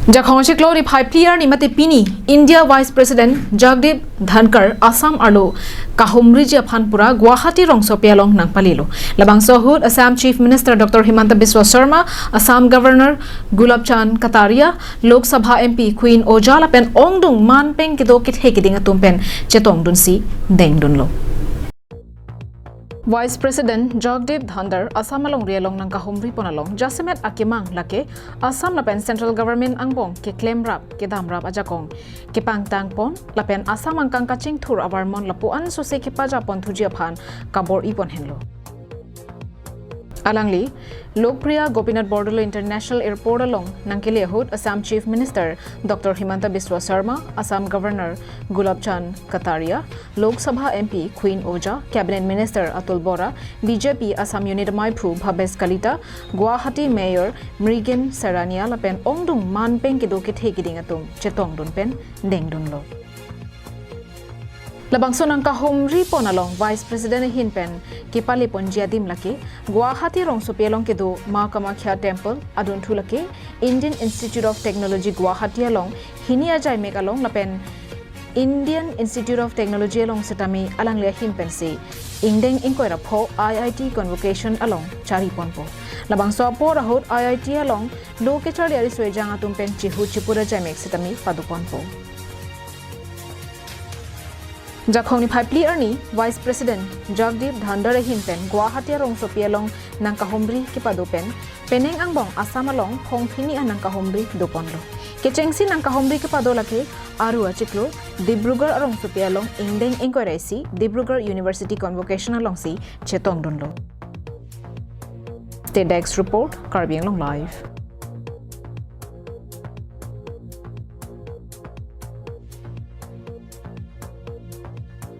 Jakhonshik Lori Pai Clear ni Mate Pini, India Vice President Jagdeep Dhankar, Assam Arlo, Kahumri Phanpura, Guwahati Rongso Pialong Nang Palilo. Labang Sohud, Assam Chief Minister Dr. Himanta Biswa Sharma, Assam Governor Gulab Chand Kataria, Lok Sabha MP Queen Ojala Pen Ongdung Man Peng Kidokit Hekiding Atumpen, Chetong Dunsi, Deng Dunlo. Vice President Jagdeep Dhankar Assam alongri along nang kahumri ponalong Jasemet akimang lake Assam lapen Central Government angbong ke claim rap ke dam rap ajakong ke pangtang pon lapen Assam angkang kaching thur abarmon lapuan so se ke pajapon thujia phan kabor ipon henlo Alangli Lokpriya Gopinath Bordolo International Airport along Nankele Hud Assam Chief Minister Dr. Himanta Biswa Sharma, Assam Governor Gulab Chand Kataria, Lok Sabha MP Queen Oja, Cabinet Minister Atul Bora, BJP Assam Unit Maipru Bhabes Kalita, Guwahati Mayor Mrigen Sarania lapen ongdung manpeng kidokit hekiding atum chetong dunpen deng dunlo. Labangso ng kahumri ponalong Vice President Hinpen kipali pon jiadim laki Guwahati rongso pialong kedo Ma Kamakhya Temple adun thulake Indian Institute of Technology Guwahati along hinia jai mek along lapen Indian Institute of Technology along setami alang le Hinpen se ingdeng inkoira pho IIT convocation along chari ponpo labangso po rahot IIT along lo ke chari ari swejang atumpen chihu chipura jai mek setami paduponpo Jakhoni Phaipli Erni, Vice President Jagdeep Dhankar Hinpen Guwahati rongso pialong nang kahumri kipadopen peneng angbong Assam along khongphini anang kahumri doponlo kechengsi nang kahumri kipadolake aru achiklo Dibrugarh rongso pialong ingdeng inquiry Dibrugarh University Convocation along si chetong dunlo TEDx report Karbiang Long Live